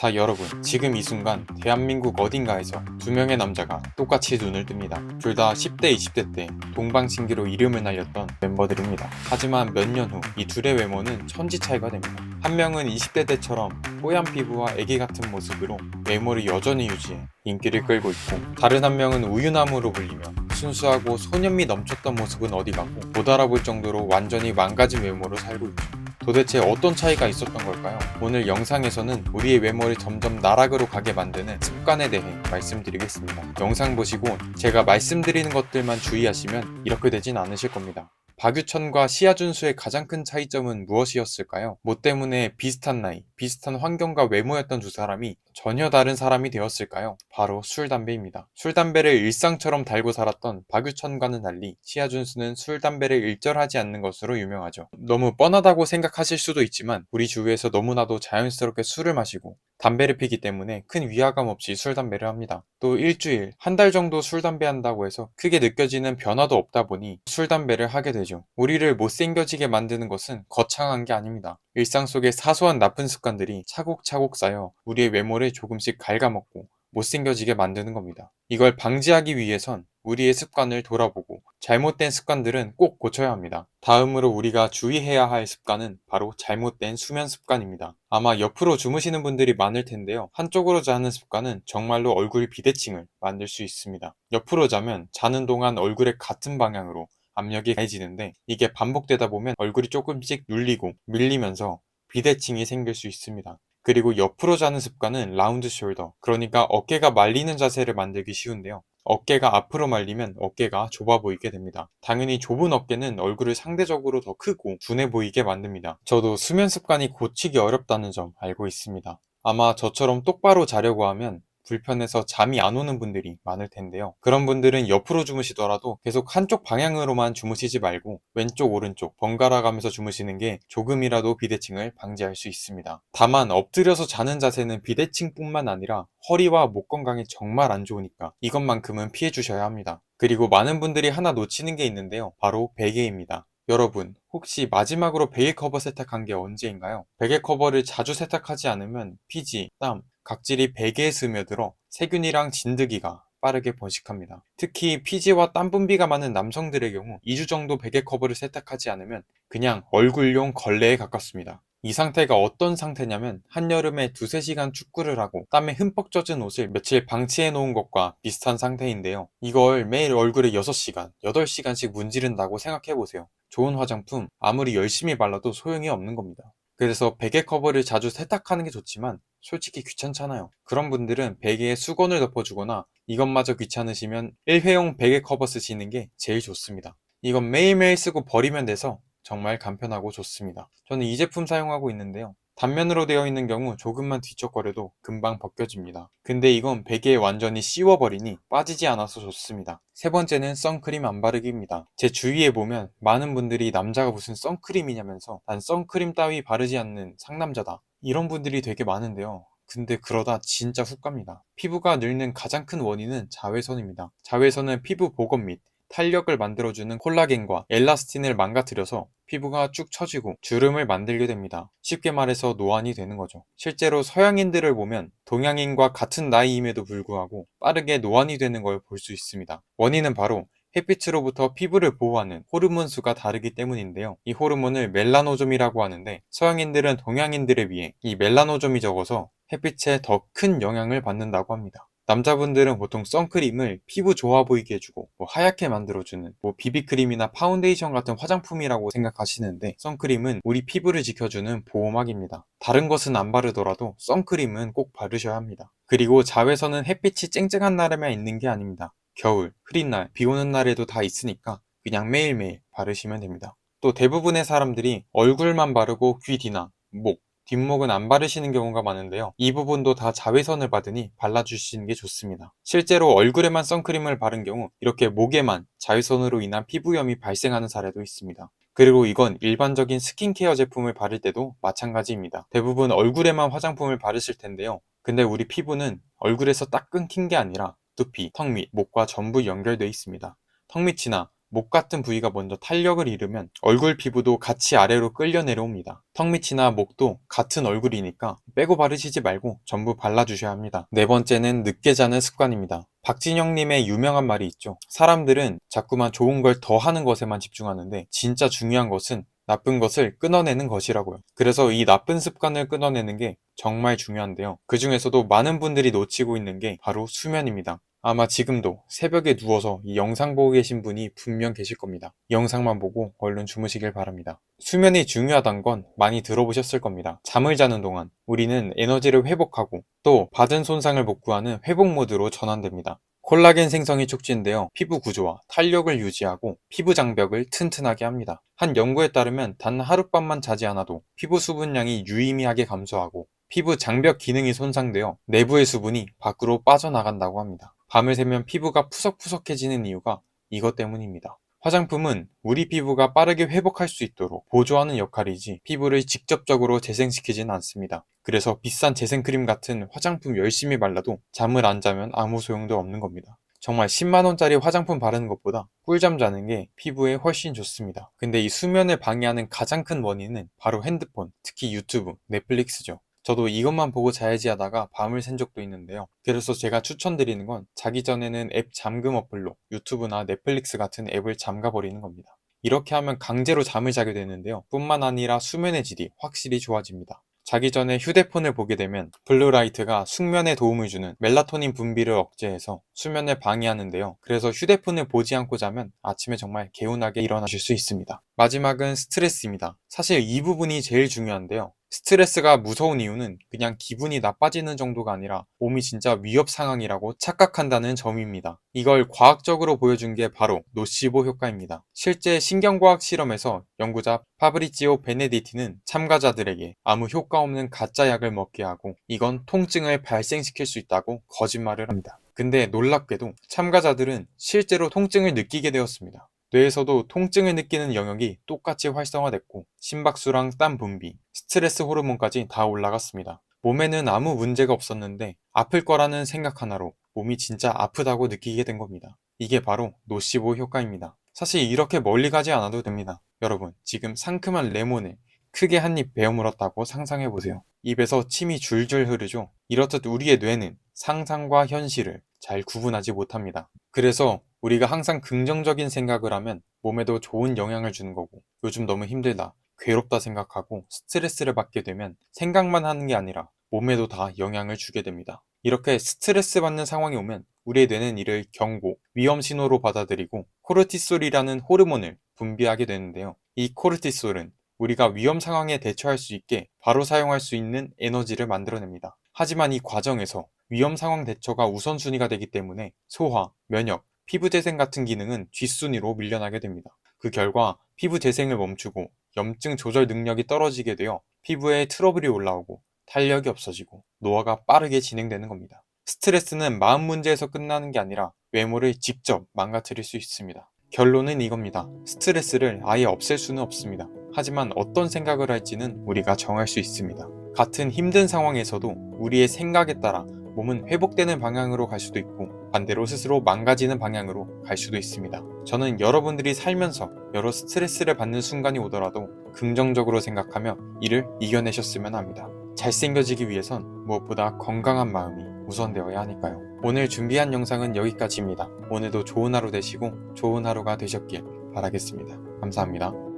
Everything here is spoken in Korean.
자, 여러분, 지금 이 순간 대한민국 어딘가에서 두 명의 남자가 똑같이 눈을 뜹니다. 둘 다 10대, 20대 때 동방신기로 이름을 날렸던 멤버들입니다. 하지만 몇 년 후 이 둘의 외모는 천지 차이가 됩니다. 한 명은 20대 때처럼 뽀얀 피부와 애기 같은 모습으로 외모를 여전히 유지해 인기를 끌고 있고, 다른 한 명은 우유나무로 불리며 순수하고 소년미 넘쳤던 모습은 어디 가고 못 알아볼 정도로 완전히 망가진 외모로 살고 있죠. 도대체 어떤 차이가 있었던 걸까요? 오늘 영상에서는 우리의 외모를 점점 나락으로 가게 만드는 습관에 대해 말씀드리겠습니다. 영상 보시고 제가 말씀드리는 것들만 주의하시면 이렇게 되진 않으실 겁니다. 박유천과 시아준수의 가장 큰 차이점은 무엇이었을까요? 뭐 때문에 비슷한 나이, 비슷한 환경과 외모였던 두 사람이 전혀 다른 사람이 되었을까요? 바로 술, 담배입니다. 술, 담배를 일상처럼 달고 살았던 박유천과는 달리 시아준수는 술, 담배를 일절하지 않는 것으로 유명하죠. 너무 뻔하다고 생각하실 수도 있지만 우리 주위에서 너무나도 자연스럽게 술을 마시고 담배를 피기 때문에 큰 위화감 없이 술, 담배를 합니다. 또 일주일, 한 달 정도 술, 담배 한다고 해서 크게 느껴지는 변화도 없다 보니 술, 담배를 하게 되죠. 우리를 못생겨지게 만드는 것은 거창한 게 아닙니다. 일상 속의 사소한 나쁜 습관들이 차곡차곡 쌓여 우리의 외모를 조금씩 갉아먹고 못생겨지게 만드는 겁니다. 이걸 방지하기 위해선 우리의 습관을 돌아보고 잘못된 습관들은 꼭 고쳐야 합니다. 다음으로 우리가 주의해야 할 습관은 바로 잘못된 수면 습관입니다. 아마 옆으로 주무시는 분들이 많을 텐데요. 한쪽으로 자는 습관은 정말로 얼굴 비대칭을 만들 수 있습니다. 옆으로 자면 자는 동안 얼굴의 같은 방향으로 압력이 가해지는데, 이게 반복되다 보면 얼굴이 조금씩 눌리고 밀리면서 비대칭이 생길 수 있습니다. 그리고 옆으로 자는 습관은 라운드 숄더, 그러니까 어깨가 말리는 자세를 만들기 쉬운데요. 어깨가 앞으로 말리면 어깨가 좁아 보이게 됩니다. 당연히 좁은 어깨는 얼굴을 상대적으로 더 크고 둔해 보이게 만듭니다. 저도 수면 습관이 고치기 어렵다는 점 알고 있습니다. 아마 저처럼 똑바로 자려고 하면 불편해서 잠이 안 오는 분들이 많을 텐데요. 그런 분들은 옆으로 주무시더라도 계속 한쪽 방향으로만 주무시지 말고 왼쪽 오른쪽 번갈아 가면서 주무시는 게 조금이라도 비대칭을 방지할 수 있습니다. 다만 엎드려서 자는 자세는 비대칭뿐만 아니라 허리와 목 건강에 정말 안 좋으니까 이것만큼은 피해 주셔야 합니다. 그리고 많은 분들이 하나 놓치는 게 있는데요. 바로 베개입니다. 여러분, 혹시 마지막으로 베개 커버 세탁한 게 언제인가요? 베개 커버를 자주 세탁하지 않으면 피지, 땀, 각질이 베개에 스며들어 세균이랑 진드기가 빠르게 번식합니다. 특히 피지와 땀 분비가 많은 남성들의 경우 2주 정도 베개 커버를 세탁하지 않으면 그냥 얼굴용 걸레에 가깝습니다. 이 상태가 어떤 상태냐면 한여름에 2~3시간 축구를 하고 땀에 흠뻑 젖은 옷을 며칠 방치해 놓은 것과 비슷한 상태인데요. 이걸 매일 얼굴에 6시간, 8시간씩 문지른다고 생각해보세요. 좋은 화장품 아무리 열심히 발라도 소용이 없는 겁니다. 그래서 베개 커버를 자주 세탁하는 게 좋지만 솔직히 귀찮잖아요. 그런 분들은 베개에 수건을 덮어주거나 이것마저 귀찮으시면 일회용 베개 커버 쓰시는 게 제일 좋습니다. 이건 매일매일 쓰고 버리면 돼서 정말 간편하고 좋습니다. 저는 이 제품 사용하고 있는데요. 단면으로 되어 있는 경우 조금만 뒤척거려도 금방 벗겨집니다. 근데 이건 베개에 완전히 씌워버리니 빠지지 않아서 좋습니다. 세 번째는 선크림 안 바르기입니다. 제 주위에 보면 많은 분들이 남자가 무슨 선크림이냐면서 난 선크림 따위 바르지 않는 상남자다, 이런 분들이 되게 많은데요. 근데 그러다 진짜 훅 갑니다. 피부가 늙는 가장 큰 원인은 자외선입니다. 자외선은 피부 복원 및 탄력을 만들어주는 콜라겐과 엘라스틴을 망가뜨려서 피부가 쭉 처지고 주름을 만들게 됩니다. 쉽게 말해서 노안이 되는 거죠. 실제로 서양인들을 보면 동양인과 같은 나이임에도 불구하고 빠르게 노안이 되는 걸 볼 수 있습니다. 원인은 바로 햇빛으로부터 피부를 보호하는 호르몬 수가 다르기 때문인데요. 이 호르몬을 멜라노좀이라고 하는데, 서양인들은 동양인들에 비해 이 멜라노좀이 적어서 햇빛에 더 큰 영향을 받는다고 합니다. 남자분들은 보통 선크림을 피부 좋아 보이게 해주고 하얗게 만들어주는 비비크림이나 파운데이션 같은 화장품이라고 생각하시는데, 선크림은 우리 피부를 지켜주는 보호막입니다. 다른 것은 안 바르더라도 선크림은 꼭 바르셔야 합니다. 그리고 자외선은 햇빛이 쨍쨍한 날에만 있는 게 아닙니다. 겨울, 흐린 날, 비 오는 날에도 다 있으니까 그냥 매일매일 바르시면 됩니다. 또 대부분의 사람들이 얼굴만 바르고 귀 뒤나 목, 뒷목은 안 바르시는 경우가 많은데요. 이 부분도 다 자외선을 받으니 발라주시는 게 좋습니다. 실제로 얼굴에만 선크림을 바른 경우 이렇게 목에만 자외선으로 인한 피부염이 발생하는 사례도 있습니다. 그리고 이건 일반적인 스킨케어 제품을 바를 때도 마찬가지입니다. 대부분 얼굴에만 화장품을 바르실 텐데요. 근데 우리 피부는 얼굴에서 딱 끊긴 게 아니라 두피, 턱 밑, 목과 전부 연결되어 있습니다. 턱 밑이나 목 같은 부위가 먼저 탄력을 잃으면 얼굴 피부도 같이 아래로 끌려 내려옵니다. 턱 밑이나 목도 같은 얼굴이니까 빼고 바르시지 말고 전부 발라주셔야 합니다. 네 번째는 늦게 자는 습관입니다. 박진영님의 유명한 말이 있죠. 사람들은 자꾸만 좋은 걸 더 하는 것에만 집중하는데 진짜 중요한 것은 나쁜 것을 끊어내는 것이라고요. 그래서 이 나쁜 습관을 끊어내는 게 정말 중요한데요. 그 중에서도 많은 분들이 놓치고 있는 게 바로 수면입니다. 아마 지금도 새벽에 누워서 이 영상 보고 계신 분이 분명 계실 겁니다. 영상만 보고 얼른 주무시길 바랍니다. 수면이 중요하단 건 많이 들어보셨을 겁니다. 잠을 자는 동안 우리는 에너지를 회복하고 또 받은 손상을 복구하는 회복 모드로 전환됩니다. 콜라겐 생성이 촉진되어 피부 구조와 탄력을 유지하고 피부 장벽을 튼튼하게 합니다. 한 연구에 따르면 단 하룻밤만 자지 않아도 피부 수분량이 유의미하게 감소하고 피부 장벽 기능이 손상되어 내부의 수분이 밖으로 빠져나간다고 합니다. 밤을 새면 피부가 푸석푸석해지는 이유가 이것 때문입니다. 화장품은 우리 피부가 빠르게 회복할 수 있도록 보조하는 역할이지 피부를 직접적으로 재생시키진 않습니다. 그래서 비싼 재생크림 같은 화장품 열심히 발라도 잠을 안 자면 아무 소용도 없는 겁니다. 정말 10만원짜리 화장품 바르는 것보다 꿀잠 자는 게 피부에 훨씬 좋습니다. 근데 이 수면을 방해하는 가장 큰 원인은 바로 핸드폰, 특히 유튜브, 넷플릭스죠. 저도 이것만 보고 자야지 하다가 밤을 샌 적도 있는데요. 그래서 제가 추천드리는 건 자기 전에는 앱 잠금 어플로 유튜브나 넷플릭스 같은 앱을 잠가버리는 겁니다. 이렇게 하면 강제로 잠을 자게 되는데요. 뿐만 아니라 수면의 질이 확실히 좋아집니다. 자기 전에 휴대폰을 보게 되면 블루라이트가 숙면에 도움을 주는 멜라토닌 분비를 억제해서 수면을 방해하는데요. 그래서 휴대폰을 보지 않고 자면 아침에 정말 개운하게 일어나실 수 있습니다. 마지막은 스트레스입니다. 사실 이 부분이 제일 중요한데요. 스트레스가 무서운 이유는 그냥 기분이 나빠지는 정도가 아니라 몸이 진짜 위협 상황이라고 착각한다는 점입니다. 이걸 과학적으로 보여준 게 바로 노시보 효과입니다. 실제 신경과학 실험에서 연구자 파브리지오 베네디티는 참가자들에게 아무 효과 없는 가짜 약을 먹게 하고 이건 통증을 발생시킬 수 있다고 거짓말을 합니다. 근데 놀랍게도 참가자들은 실제로 통증을 느끼게 되었습니다. 뇌에서도 통증을 느끼는 영역이 똑같이 활성화됐고 심박수랑 땀 분비, 스트레스 호르몬까지 다 올라갔습니다. 몸에는 아무 문제가 없었는데 아플 거라는 생각 하나로 몸이 진짜 아프다고 느끼게 된 겁니다. 이게 바로 노시보 효과입니다. 사실 이렇게 멀리 가지 않아도 됩니다. 여러분, 지금 상큼한 레몬을 크게 한 입 베어 물었다고 상상해보세요. 입에서 침이 줄줄 흐르죠. 이렇듯 우리의 뇌는 상상과 현실을 잘 구분하지 못합니다. 그래서 우리가 항상 긍정적인 생각을 하면 몸에도 좋은 영향을 주는 거고 요즘 너무 힘들다, 괴롭다 생각하고 스트레스를 받게 되면 생각만 하는 게 아니라 몸에도 다 영향을 주게 됩니다. 이렇게 스트레스 받는 상황이 오면 우리의 뇌는 이를 경고, 위험 신호로 받아들이고 코르티솔이라는 호르몬을 분비하게 되는데요. 이 코르티솔은 우리가 위험 상황에 대처할 수 있게 바로 사용할 수 있는 에너지를 만들어냅니다. 하지만 이 과정에서 위험 상황 대처가 우선순위가 되기 때문에 소화, 면역, 피부 재생 같은 기능은 뒷순위로 밀려나게 됩니다. 그 결과 피부 재생을 멈추고 염증 조절 능력이 떨어지게 되어 피부에 트러블이 올라오고 탄력이 없어지고 노화가 빠르게 진행되는 겁니다. 스트레스는 마음 문제에서 끝나는 게 아니라 외모를 직접 망가뜨릴 수 있습니다. 결론은 이겁니다. 스트레스를 아예 없앨 수는 없습니다. 하지만 어떤 생각을 할지는 우리가 정할 수 있습니다. 같은 힘든 상황에서도 우리의 생각에 따라 몸은 회복되는 방향으로 갈 수도 있고 반대로 스스로 망가지는 방향으로 갈 수도 있습니다. 저는 여러분들이 살면서 여러 스트레스를 받는 순간이 오더라도 긍정적으로 생각하며 이를 이겨내셨으면 합니다. 잘생겨지기 위해선 무엇보다 건강한 마음이 우선되어야 하니까요. 오늘 준비한 영상은 여기까지입니다. 오늘도 좋은 하루 되시고 좋은 하루가 되셨길 바라겠습니다. 감사합니다.